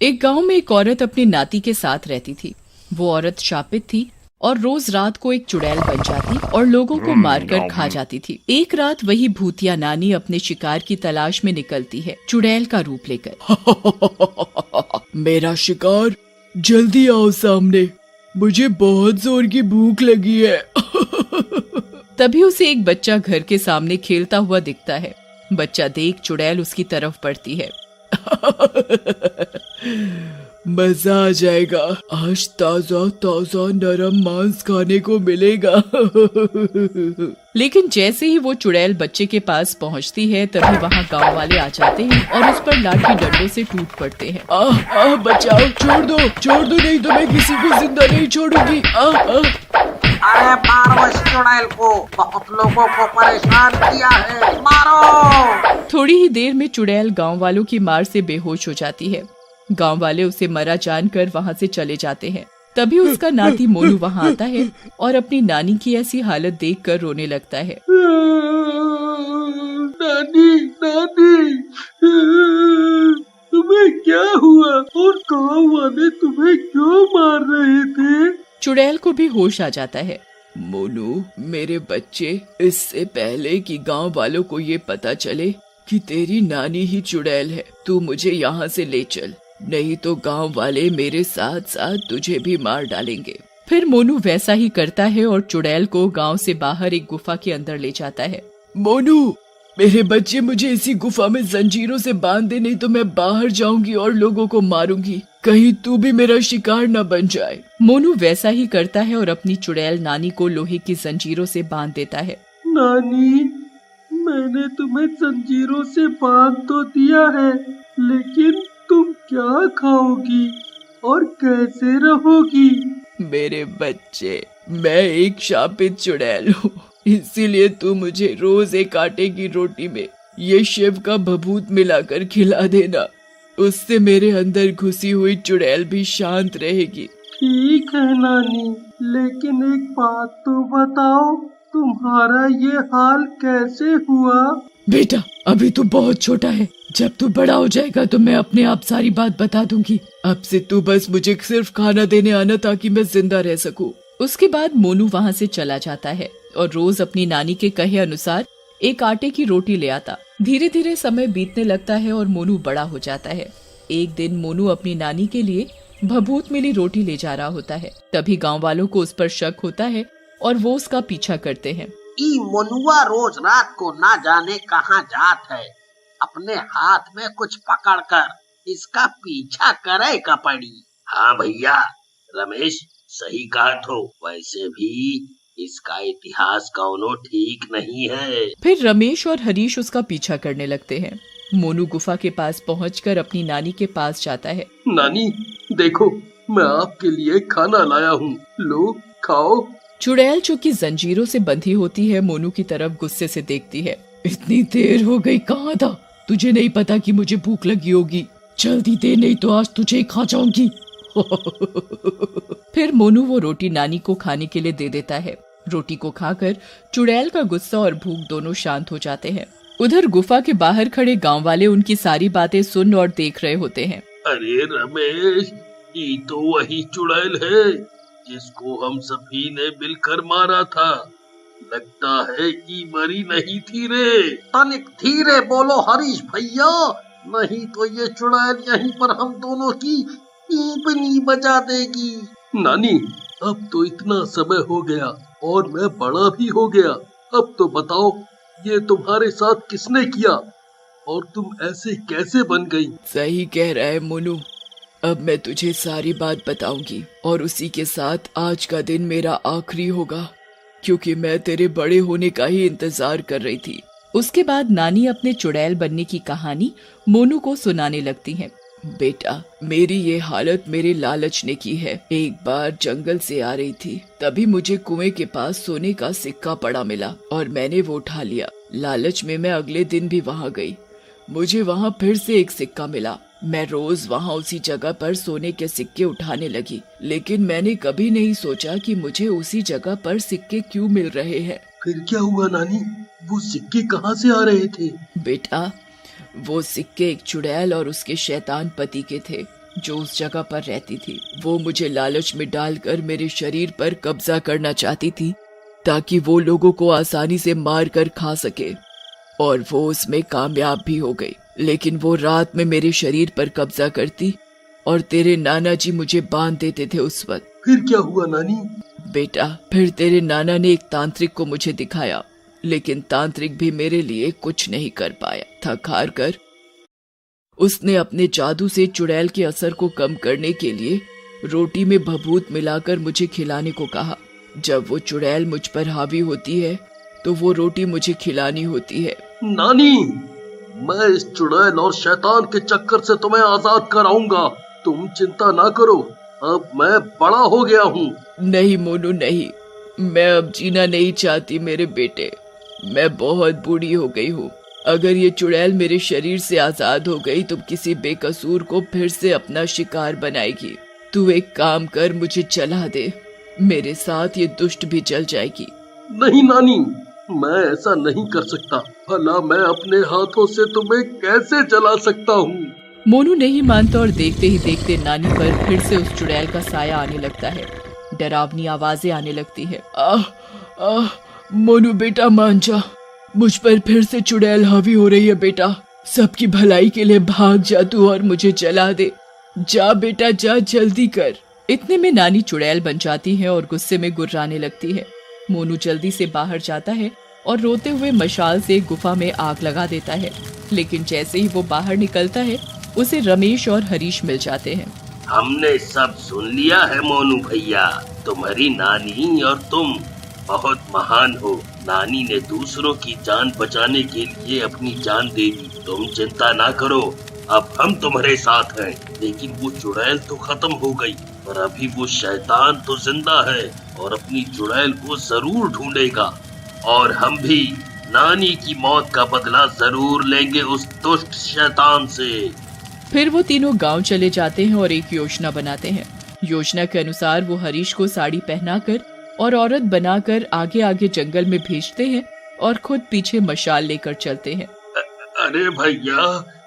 एक गांव में एक औरत अपनी नाती के साथ रहती थी। वो औरत शापित थी और रोज रात को एक चुड़ैल बन जाती और लोगों को मारकर खा जाती थी। एक रात वही भूतिया नानी अपने शिकार की तलाश में निकलती है, चुड़ैल का रूप लेकर। मेरा शिकार, जल्दी आओ सामने, मुझे बहुत जोर की भूख लगी है। तभी उसे एक बच्चा घर के सामने खेलता हुआ दिखता है। बच्चा देख चुड़ैल उसकी तरफ बढ़ती है। मजा आ जाएगा, आज ताजा ताजा नरम मांस खाने को मिलेगा। लेकिन जैसे ही वो चुड़ैल बच्चे के पास पहुंचती है तभी वहाँ गांव वाले आ जाते हैं और उस पर लाठी डंडों से टूट पड़ते हैं। बचाओ, छोड़ दो नहीं तो मैं किसी को जिंदा नहीं छोड़ूंगी। अरे मारो इस चुड़ैल को, बहुत लोगों को परेशान किया है, मारो। थोड़ी ही देर में चुड़ैल गांव वालों की मार से बेहोश हो जाती है। गांव वाले उसे मरा जानकर वहां से चले जाते हैं। तभी उसका नाती मोनू वहां आता है और अपनी नानी की ऐसी हालत देखकर रोने लगता है। नानी, तुम्हें क्या हुआ और गांव वाले तुम्हें क्यों मार रहे थे? चुड़ैल को भी होश आ जाता है। मोनू मेरे बच्चे, इससे पहले कि गांव वालों को ये पता चले कि तेरी नानी ही चुड़ैल है, तू मुझे यहाँ से ले चल, नहीं तो गांव वाले मेरे साथ साथ तुझे भी मार डालेंगे। फिर मोनू वैसा ही करता है और चुड़ैल को गांव से बाहर एक गुफा के अंदर ले जाता है। मोनू मेरे बच्चे, मुझे इसी गुफा में जंजीरों से बांध दे, नहीं तो मैं बाहर जाऊंगी और लोगों को मारूंगी, कहीं तू भी मेरा शिकार न बन जाए। मोनू वैसा ही करता है और अपनी चुड़ैल नानी को लोहे की जंजीरों से बांध देता है। नानी, मैंने तुम्हें जंजीरों से बांध तो दिया है, लेकिन तुम क्या खाओगी और कैसे रहोगी? मेरे बच्चे, मैं एक शापित चुड़ैल हूँ, इसीलिए तू मुझे रोज एक आटे की रोटी में ये शिव का भभूत मिलाकर खिला देना, उससे मेरे अंदर घुसी हुई चुड़ैल भी शांत रहेगी। ठीक है नानी, लेकिन एक बात तो बताओ, तुम्हारा ये हाल कैसे हुआ? बेटा, अभी तू बहुत छोटा है, जब तू बड़ा हो जाएगा तो मैं अपने आप सारी बात बता दूंगी। अब से तू बस मुझे सिर्फ खाना देने आना ताकि मैं जिंदा रह सकूं। उसके बाद मोनू वहाँ से चला जाता है और रोज अपनी नानी के कहे अनुसार एक आटे की रोटी ले आता। धीरे धीरे समय बीतने लगता है और मोनू बड़ा हो जाता है। एक दिन मोनू अपनी नानी के लिए भभूत मिली रोटी ले जा रहा होता है। तभी गांव वालों को उस पर शक होता है और वो उसका पीछा करते हैं। ई मोनुआ रोज रात को ना जाने कहाँ जात है, अपने हाथ में कुछ पकड़कर इसका पीछा करे का पड़ी। हाँ भैया, रमेश सही कहा तो, वैसे भी इसका इतिहास कौनो ठीक नहीं है। फिर रमेश और हरीश उसका पीछा करने लगते हैं। मोनू गुफा के पास पहुंचकर अपनी नानी के पास जाता है। नानी देखो, मैं आपके लिए खाना लाया हूँ, लो खाओ। चुड़ैल जो कि जंजीरों से बंधी होती है मोनू की तरफ गुस्से से देखती है। इतनी देर हो गई, कहाँ था? तुझे नहीं पता कि मुझे भूख लगी होगी? जल्दी दे, नहीं तो आज तुझे खा जाऊंगी। फिर मोनू वो रोटी नानी को खाने के लिए दे देता है। रोटी को खाकर चुड़ैल का गुस्सा और भूख दोनों शांत हो जाते हैं। उधर गुफा के बाहर खड़े गांव वाले उनकी सारी बातें सुन और देख रहे होते हैं। अरे रमेश, ये तो वही चुड़ैल है जिसको हम सभी ने मिलकर मारा था। लगता है कि मरी नहीं थी रे। तनिक धीरे बोलो हरीश भैया, नहीं तो ये चुड़ैल यहीं पर हम दोनों की पीपनी बजा देगी। नानी, अब तो इतना समय हो गया और मैं बड़ा भी हो गया, अब तो बताओ ये तुम्हारे साथ किसने किया और तुम ऐसे कैसे बन गई? सही कह रहा है मोनू, अब मैं तुझे सारी बात बताऊंगी और उसी के साथ आज का दिन मेरा आखिरी होगा, क्योंकि मैं तेरे बड़े होने का ही इंतजार कर रही थी। उसके बाद नानी अपने चुड़ैल बनने की कहानी मोनू को सुनाने लगती हैं। बेटा, मेरी ये हालत मेरे लालच ने की है। एक बार जंगल से आ रही थी, तभी मुझे कुएं के पास सोने का सिक्का पड़ा मिला और मैंने वो उठा लिया। लालच में मैं अगले दिन भी वहाँ गई, मुझे वहाँ फिर से एक सिक्का मिला। मैं रोज वहाँ उसी जगह पर सोने के सिक्के उठाने लगी, लेकिन मैंने कभी नहीं सोचा कि मुझे उसी जगह पर सिक्के क्यों मिल रहे हैं। फिर क्या हुआ नानी, वो सिक्के कहाँ से आ रहे थे? बेटा, वो सिक्के एक चुड़ैल और उसके शैतान पति के थे। जो उस जगह पर रहती थी। वो मुझे लालच में डालकर मेरे शरीर पर कब्जा करना चाहती थी ताकि वो लोगों को आसानी से मार कर खा सके, और वो उसमें कामयाब भी हो गई। लेकिन वो रात में मेरे शरीर पर कब्जा करती और तेरे नाना जी मुझे बांध देते थे उस वक्त। फिर क्या हुआ नानी? बेटा, फिर तेरे नाना ने एक तांत्रिक को मुझे दिखाया, लेकिन तांत्रिक भी मेरे लिए कुछ नहीं कर पाया। थक हार कर उसने अपने जादू से चुड़ैल के असर को कम करने के लिए रोटी में भभूत मिलाकर मुझे खिलाने को कहा। जब वो चुड़ैल मुझ पर हावी होती है तो वो रोटी मुझे खिलानी होती है। नानी, मैं इस चुड़ैल और शैतान के चक्कर से तुम्हें आजाद कराऊंगा। तुम चिंता ना करो, अब मैं बड़ा हो गया हूँ। नहीं मोनू, नहीं, मैं अब जीना नहीं चाहती मेरे बेटे। मैं बहुत बूढ़ी हो गई हूँ। अगर ये चुड़ैल मेरे शरीर से आजाद हो गई तो किसी बेकसूर को फिर से अपना शिकार बनाएगी। तू एक काम कर, मुझे जला दे, मेरे साथ ये दुष्ट भी जल जाएगी। नहीं नानी, मैं ऐसा नहीं कर सकता। भला मैं अपने हाथों से तुम्हें कैसे जला सकता हूँ? मोनू नहीं मानता और देखते ही देखते नानी पर फिर से उस चुड़ैल का साया आने लगता है। डरावनी आवाजें आने लगती है। मोनू बेटा, मान जा, मुझ पर फिर से चुड़ैल हावी हो रही है। बेटा, सबकी भलाई के लिए भाग जा तू और मुझे जला दे। जा बेटा जा, जल्दी कर। इतने में नानी चुड़ैल बन जाती है और गुस्से में गुर्राने लगती है। मोनू जल्दी से बाहर जाता है और रोते हुए मशाल से गुफा में आग लगा देता है। लेकिन जैसे ही वो बाहर निकलता है उसे रमेश और हरीश मिल जाते हैं। हमने सब सुन लिया है मोनू भैया, तुम्हारी नानी और तुम बहुत महान हो। नानी ने दूसरों की जान बचाने के लिए अपनी जान दे दी। तुम चिंता ना करो, अब हम तुम्हारे साथ हैं। लेकिन वो चुड़ैल तो खत्म हो गई, पर अभी वो शैतान तो जिंदा है और अपनी चुड़ैल को जरूर ढूंढेगा, और हम भी नानी की मौत का बदला जरूर लेंगे उस दुष्ट शैतान से। फिर वो तीनों गांव चले जाते हैं और एक योजना बनाते हैं। योजना के अनुसार वो हरीश को साड़ी पहनाकर और औरत बनाकर आगे आगे जंगल में भेजते हैं और खुद पीछे मशाल लेकर चलते हैं। अरे भैया,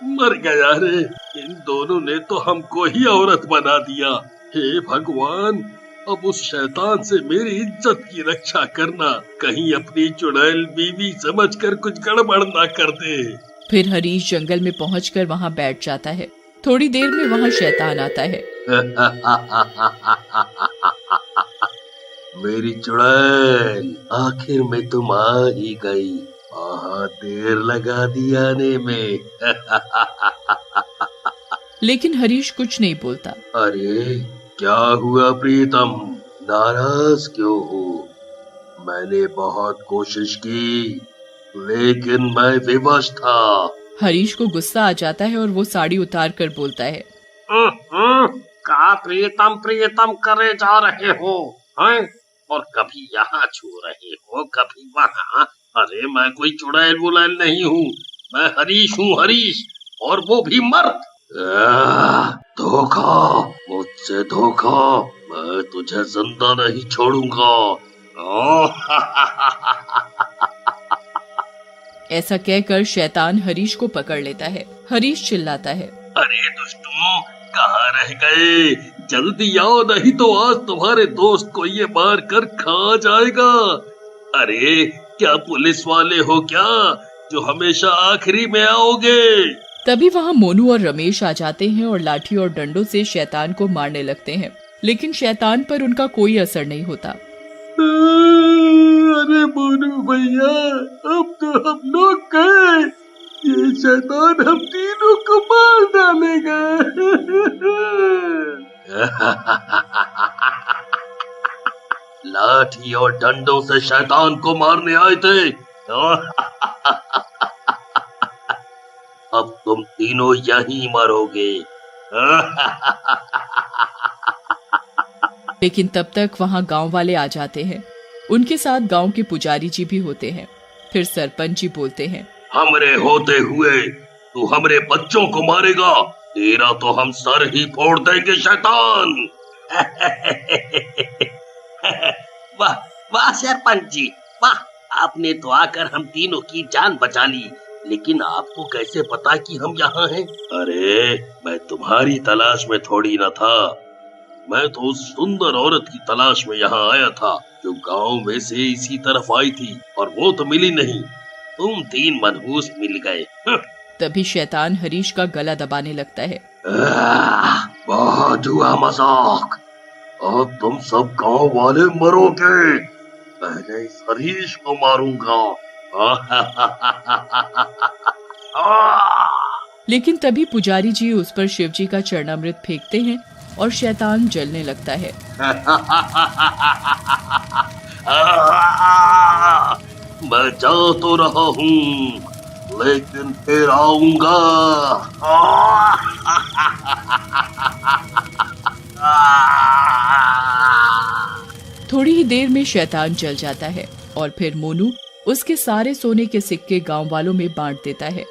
मर गया रे, इन दोनों ने तो हमको ही औरत बना दिया। हे भगवान, अब उस शैतान से मेरी इज्जत की रक्षा करना, कहीं अपनी चुड़ैल बीवी समझकर कुछ गड़बड़ ना कर दे। फिर हरीश जंगल में पहुंचकर वहां बैठ जाता है। थोड़ी देर में वहां शैतान आता है। मेरी चुड़ैल, आखिर में तुम आ ही गई। बहुत देर लगा दी आने में। लेकिन हरीश कुछ नहीं बोलता। अरे क्या हुआ प्रीतम, नाराज क्यों हो? मैंने बहुत कोशिश की, लेकिन मैं विवश था। हरीश को गुस्सा आ जाता है और वो साड़ी उतार कर बोलता है, का प्रीतम प्रीतम करे जा रहे हो हैं? और कभी यहाँ छू रहे हो, कभी वहाँ। अरे मैं कोई चुड़ैल बुलैल नहीं हूँ, मैं हरीश हूँ, हरीश, और वो भी मर्द। धोखा, मुझसे धोखा, मैं तुझे जिंदा नहीं छोड़ूंगा। ऐसा कहकर शैतान हरीश को पकड़ लेता है। हरीश चिल्लाता है, अरे दुष्टों, कहाँ रह गए? जल्दी आओ, नहीं तो आज तुम्हारे दोस्त को ये मार कर खा जाएगा। अरे क्या पुलिस वाले हो क्या, जो हमेशा आखिरी में आओगे? तभी वहाँ मोनू और रमेश आ जाते हैं और लाठी और डंडों से शैतान को मारने लगते हैं। लेकिन शैतान पर उनका कोई असर नहीं होता। अरे मोनू भैया, अब तो हम लोग गए, ये शैतान हम तीनों को मार डालेगा। लाठी और डंडों से शैतान को मारने आए थे। अब तुम तीनों यहीं मरोगे। लेकिन तब तक वहाँ गांव वाले आ जाते हैं। उनके साथ गांव के पुजारी जी भी होते हैं। फिर सरपंच जी बोलते हैं, हमरे होते हुए तू हमरे बच्चों को मारेगा, तेरा तो हम सर ही फोड़ देंगे शैतान। वाह वाह सरपंच जी, वाह, आपने तो आकर हम तीनों की जान बचा ली। लेकिन आपको कैसे पता कि हम यहाँ हैं? अरे मैं तुम्हारी तलाश में थोड़ी न था, मैं तो उस सुंदर औरत की तलाश में यहाँ आया था जो गांव में से इसी तरफ आई थी, और वो तो मिली नहीं, तुम 3 मनहूस मिल गए। तभी शैतान हरीश का गला दबाने लगता है। बहुत हुआ मजाक, अब तुम सब गांव वाले मरोगे, पहले इस हरीश को मारूंगा। लेकिन तभी पुजारी जी उस पर शिव जी का चरणामृत फेंकते हैं और शैतान जलने लगता है। मैं जा तो रहा हूँ, लेकिन फिर आऊंगा। थोड़ी ही देर में शैतान जल जाता है और फिर मोनू उसके सारे सोने के सिक्के गांव वालों में बांट देता है।